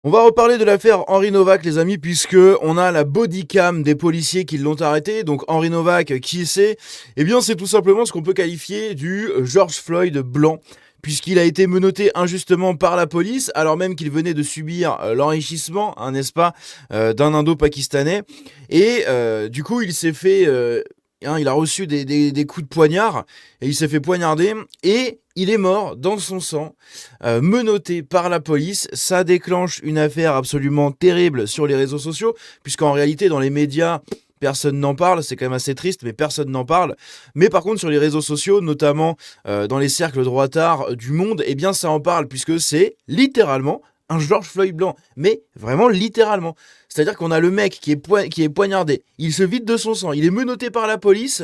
On va reparler de l'affaire Henri Novak, les amis, puisque on a la bodycam des policiers qui l'ont arrêté. Donc Henri Novak, qui c'est? Eh bien, c'est tout simplement ce qu'on peut qualifier du George Floyd blanc, puisqu'il a été menotté injustement par la police, alors même qu'il venait de subir l'enrichissement, hein, n'est-ce pas, d'un Indo-Pakistanais. Et du coup, il s'est fait... il a reçu des coups de poignard et il s'est fait poignarder et il est mort dans son sang, menotté par la police. Ça déclenche une affaire absolument terrible sur les réseaux sociaux, puisqu'en réalité dans les médias, personne n'en parle, c'est quand même assez triste, mais personne n'en parle. Mais par contre sur les réseaux sociaux, notamment dans les cercles droitards du monde, eh bien ça en parle, puisque c'est littéralement un George Floyd blanc, mais vraiment littéralement. C'est-à-dire qu'on a le mec qui est poignardé, il se vide de son sang, il est menotté par la police,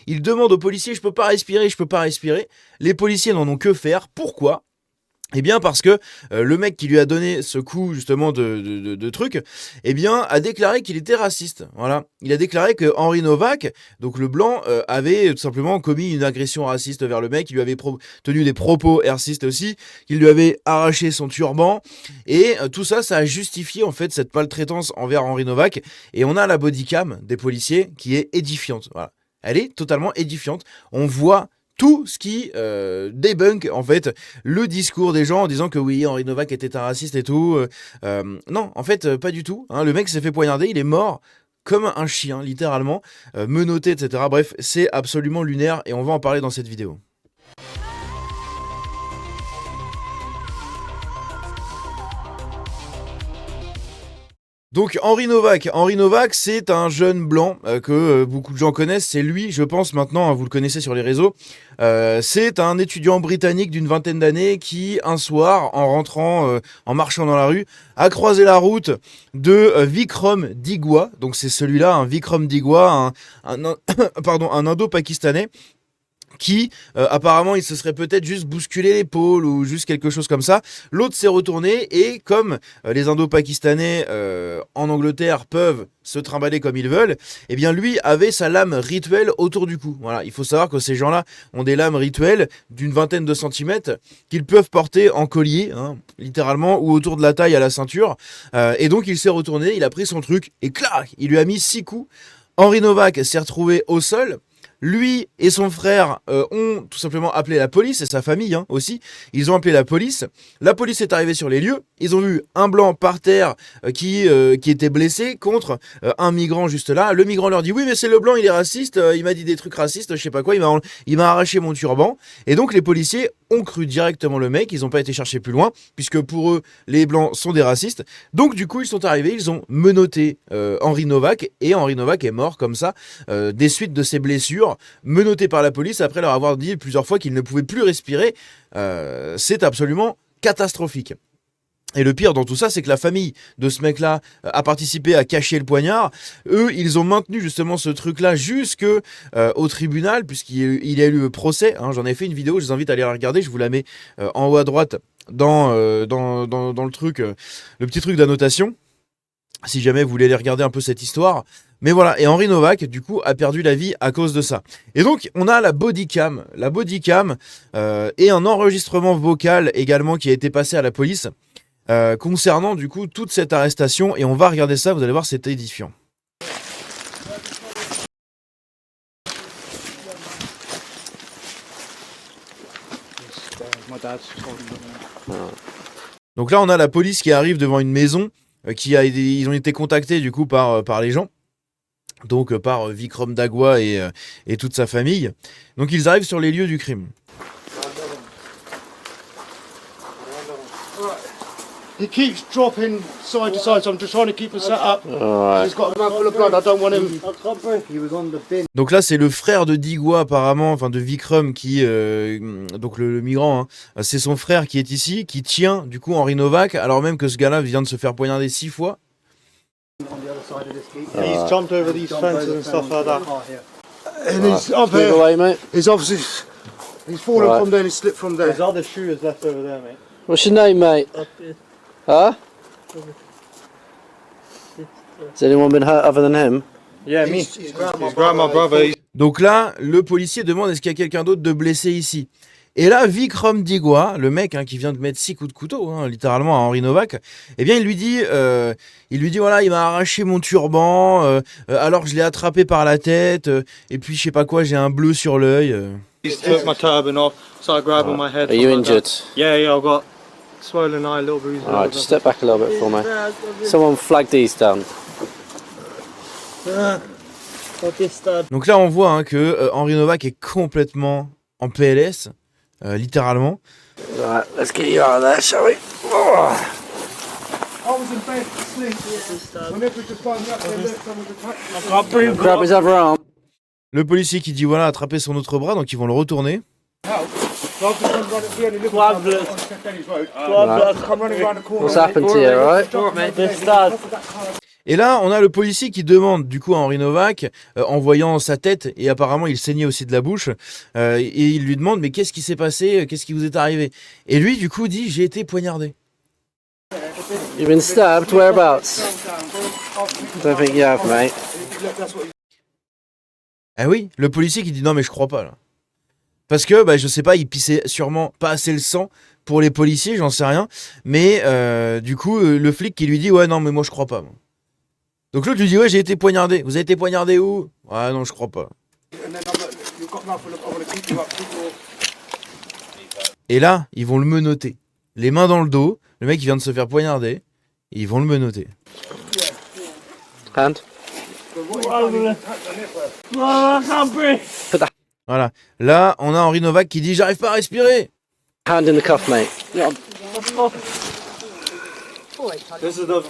il demande aux policiers « je peux pas respirer, je peux pas respirer ». Les policiers n'en ont que faire. Pourquoi ? Eh bien parce que le mec qui lui a donné ce coup justement de truc, eh bien a déclaré qu'il était raciste. Voilà, il a déclaré que Henri Novak, donc le blanc, avait tout simplement commis une agression raciste vers le mec. Il lui avait tenu des propos racistes aussi, qu'il lui avait arraché son turban et tout ça, ça a justifié en fait cette maltraitance envers Henri Novak. Et on a la bodycam des policiers qui est édifiante. Voilà, elle est totalement édifiante. On voit tout ce qui débunk en fait le discours des gens en disant que oui, Henri Novak était un raciste et tout. Non, en fait, pas du tout. Hein. Le mec s'est fait poignarder, il est mort comme un chien, littéralement, menotté, etc. Bref, c'est absolument lunaire et on va en parler dans cette vidéo. Donc Henri Novak, c'est un jeune blanc que beaucoup de gens connaissent. C'est lui, je pense maintenant, hein, vous le connaissez sur les réseaux. C'est un étudiant britannique d'une vingtaine d'années qui, un soir, en rentrant, en marchant dans la rue, a croisé la route de Vikram Digwa. Donc c'est celui-là, un Vikram Digwa, un Indo-Pakistanais qui apparemment il se serait peut-être juste bousculé l'épaule ou juste quelque chose comme ça. L'autre s'est retourné et comme les Indo-Pakistanais en Angleterre peuvent se trimballer comme ils veulent, eh bien lui avait sa lame rituelle autour du cou. Voilà, il faut savoir que ces gens-là ont des lames rituelles d'une vingtaine de centimètres qu'ils peuvent porter en collier, hein, littéralement, ou autour de la taille à la ceinture. Et donc il s'est retourné, il a pris son truc et clac, il lui a mis 6 coups. Henri Novak s'est retrouvé au sol. Lui et son frère ont tout simplement appelé la police, et sa famille hein, aussi. Ils ont appelé la police. La police est arrivée sur les lieux. Ils ont vu un blanc par terre qui était blessé contre un migrant juste là. Le migrant leur dit « Oui, mais c'est le blanc, il est raciste. Il m'a dit des trucs racistes, je sais pas quoi. Il m'a arraché mon turban. » Et donc les policiers ont cru directement le mec. Ils n'ont pas été chercher plus loin, puisque pour eux, les blancs sont des racistes. Donc du coup, ils sont arrivés. Ils ont menotté Henri Novak. Et Henri Novak est mort comme ça, des suites de ses blessures, menotté par la police après leur avoir dit plusieurs fois qu'il ne pouvait plus respirer. C'est absolument catastrophique. Et le pire dans tout ça, c'est que la famille de ce mec-là a participé à cacher le poignard. Eux, ils ont maintenu justement ce truc-là jusque au tribunal, puisqu'il y a eu le procès. Hein. J'en ai fait une vidéo, je vous invite à aller la regarder. Je vous la mets en haut à droite dans le truc, le petit truc d'annotation, si jamais vous voulez aller regarder un peu cette histoire. Mais voilà, et Henri Novak, du coup, a perdu la vie à cause de ça. Et donc, on a la bodycam. La bodycam et un enregistrement vocal également qui a été passé à la police concernant, du coup, toute cette arrestation. Et on va regarder ça, vous allez voir, c'est édifiant. Donc là, on a la police qui arrive devant une maison. Ils ont été contactés, du coup, par les gens. Donc par Vikram Digwa et toute sa famille. Donc ils arrivent sur les lieux du crime. He keeps dropping side to side, so I'm just trying to keep us set up. He's got a mouthful of blood, I don't want him. Donc là c'est le frère de Digwa apparemment, enfin de Vikram qui, donc le migrant, hein, c'est son frère qui est ici, qui tient du coup Henri Novak, alors même que ce gars-là vient de se faire poignarder 6 fois. He's jumped over these fences and stuff like that. And he's up here. Away, mate. He's obviously he's fallen from there and he slipped from there. His other shoe is left over there, mate. What's your name, mate? Huh? Has anyone been hurt other than him? Yeah, me. He's grabbed my brother. Donc là, le policier demande est-ce qu'il y a quelqu'un d'autre de blessé ici. Et là, Vikram Digwa, le mec qui vient de mettre 6 coups de couteau, littéralement à Henri Novak, eh bien il lui dit voilà, il m'a arraché mon turban, alors je l'ai attrapé par la tête, et puis je sais pas quoi, j'ai un bleu sur l'œil. He's took my turban off, started grabbing my head. Are you injured? Yeah, I've got swollen eye, little bruises. Alright, just step back a little bit for me. Someone flag these down. Donc là, on voit que Henri Novak est complètement en PLS, littéralement. Right, let's get you out of there, shall we? Oh. I was in bed asleep. Whenever just found out they left, someone attacked me. I can't breathe. Grab his other arm. Le policier qui dit voilà, attraper son autre bras, donc ils vont le retourner. What's happened to you, right? Et là, on a le policier qui demande du coup à Henri Novak, en voyant sa tête, et apparemment il saignait aussi de la bouche, et il lui demande mais qu'est-ce qui s'est passé, qu'est-ce qui vous est arrivé? Et lui du coup dit j'ai été poignardé. You've been stabbed, whereabouts? Don't think you have, mate. Ah oui, le policier qui dit non mais je crois pas là. Parce que je sais pas, il pissait sûrement pas assez le sang pour les policiers, j'en sais rien, mais du coup le flic qui lui dit ouais non mais moi je crois pas. Moi. Donc l'autre lui dit ouais j'ai été poignardé. Vous avez été poignardé où? Ouais non je crois pas. Et là ils vont le menotter, les mains dans le dos. Le mec il vient de se faire poignarder, et ils vont le menotter. Hand. Voilà. Là on a Henri Novak qui dit j'arrive pas à respirer. Hand in the cuff, mate. This is like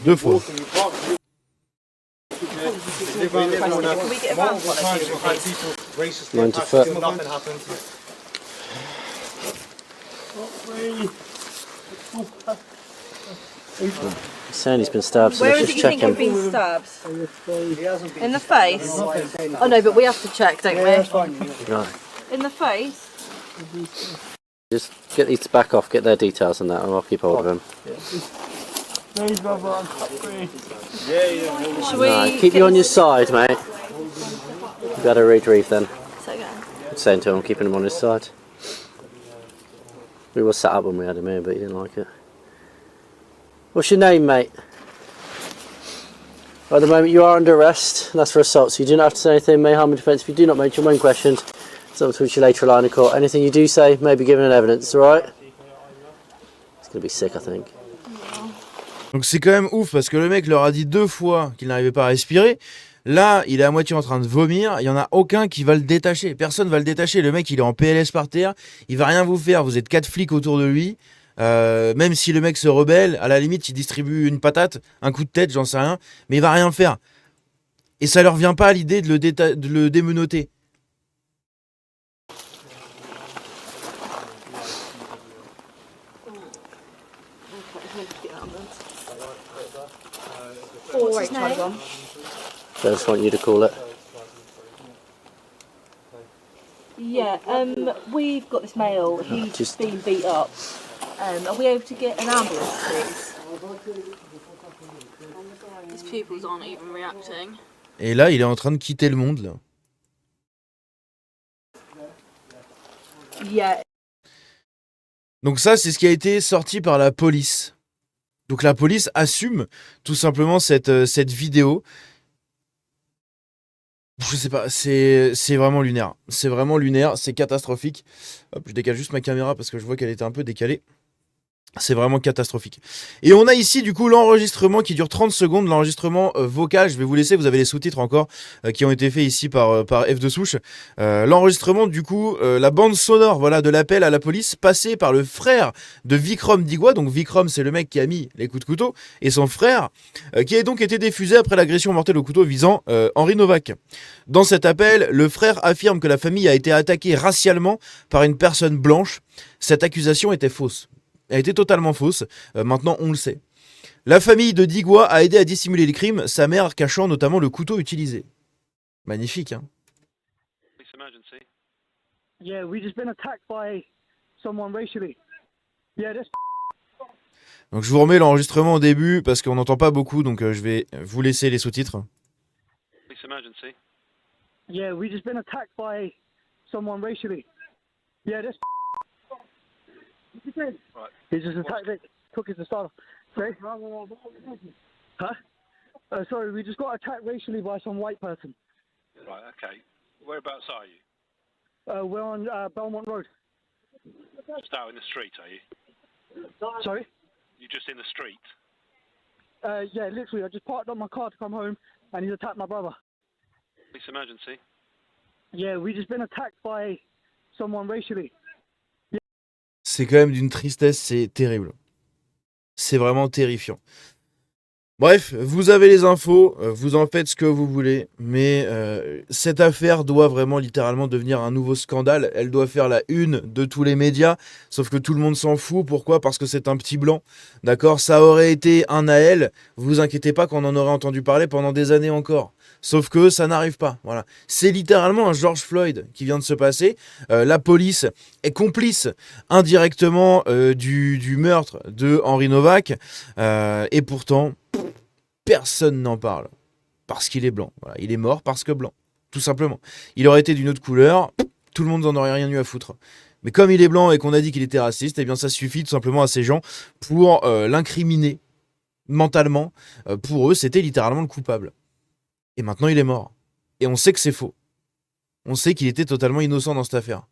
2 fois. Mind to foot. He's saying he's been stabbed, so Where let's is it just you check think you've him. been stabbed? In the face? Oh no, but we have to check, don't we? Right. In the face? Just get these to back off, get their details on that, and I'll keep hold of him. Should we Right, keep you on your side, mate. You better retrieve then. So, yeah. Saying to him, keeping him on his side. We were set up when we had him here, but he didn't like it. What's your name, mate? At the moment you are under arrest, and that's for assault, so you do not have to say anything, may harm in defence if you do not mention when questioned. It's up to which you later rely in court. Anything you do say may be given in evidence, alright? It's gonna be sick, I think. Donc c'est quand même ouf parce que le mec leur a dit 2 fois qu'il n'arrivait pas à respirer. Là, il est à moitié en train de vomir. Il y en a aucun qui va le détacher. Personne va le détacher. Le mec, il est en PLS par terre. Il va rien vous faire. Vous êtes 4 flics autour de lui. Même si le mec se rebelle, à la limite, il distribue une patate, un coup de tête, j'en sais rien. Mais il va rien faire. Et ça leur vient pas à l'idée de le démenoter. What's his name? I just want you to call it. Yeah, we've got this male. He's Just- been beat up. Are we able to get an ambulance, please? His pupils aren't even reacting. Et là, il est en train de quitter le monde, là. Yeah. Donc ça, c'est ce qui a été sorti par la police. Donc la police assume tout simplement cette vidéo. Je sais pas, c'est vraiment lunaire. C'est vraiment lunaire, c'est catastrophique. Hop, je décale juste ma caméra parce que je vois qu'elle était un peu décalée. C'est vraiment catastrophique. Et on a ici du coup l'enregistrement qui dure 30 secondes, l'enregistrement vocal. Je vais vous laisser, vous avez les sous-titres encore qui ont été faits ici par F de Souche. L'enregistrement du coup, la bande sonore voilà, de l'appel à la police passée par le frère de Vikram Digwa. Donc Vikram c'est le mec qui a mis les coups de couteau et son frère qui a donc été diffusé après l'agression mortelle au couteau visant Henri Novak. Dans cet appel, le frère affirme que la famille a été attaquée racialement par une personne blanche. Cette accusation était fausse. Elle était totalement fausse, maintenant on le sait. La famille de Digwa a aidé à dissimuler les crimes, sa mère cachant notamment le couteau utilisé. Magnifique, hein. Yeah, we just been attacked by someone racially. Yeah, that's Donc je vous remets l'enregistrement au début parce qu'on n'entend pas beaucoup, donc je vais vous laisser les sous-titres. yeah, we just been attacked by someone racially. Yeah, this. Right. He just attacked it, took his assault. Sorry? Huh? Sorry, we just got attacked racially by some white person. Right, okay. Whereabouts are you? We're on Belmont Road. Just out in the street, are you? Sorry? You're just in the street? Yeah, literally, I just parked up my car to come home and he's attacked my brother. Police emergency? Yeah, we just been attacked by someone racially. C'est quand même d'une tristesse, c'est terrible. C'est vraiment terrifiant. Bref, vous avez les infos, vous en faites ce que vous voulez, mais cette affaire doit vraiment littéralement devenir un nouveau scandale. Elle doit faire la une de tous les médias, sauf que tout le monde s'en fout. Pourquoi ? Parce que c'est un petit blanc, d'accord ? Ça aurait été un Naël, vous inquiétez pas qu'on en aurait entendu parler pendant des années encore. Sauf que ça n'arrive pas, voilà. C'est littéralement un George Floyd qui vient de se passer. La police est complice indirectement du meurtre de Henri Novak, et pourtant... personne n'en parle. Parce qu'il est blanc. Voilà. Il est mort parce que blanc. Tout simplement. Il aurait été d'une autre couleur, tout le monde n'en aurait rien eu à foutre. Mais comme il est blanc et qu'on a dit qu'il était raciste, eh bien ça suffit tout simplement à ces gens pour l'incriminer mentalement. Pour eux, c'était littéralement le coupable. Et maintenant, il est mort. Et on sait que c'est faux. On sait qu'il était totalement innocent dans cette affaire.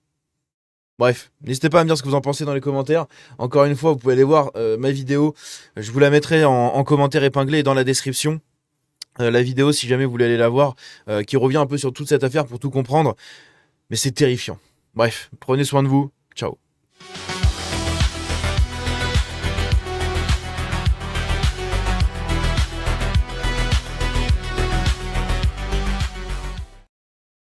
Bref, n'hésitez pas à me dire ce que vous en pensez dans les commentaires. Encore une fois, vous pouvez aller voir ma vidéo. Je vous la mettrai en commentaire épinglé et dans la description. La vidéo, si jamais vous voulez aller la voir, qui revient un peu sur toute cette affaire pour tout comprendre. Mais c'est terrifiant. Bref, prenez soin de vous. Ciao.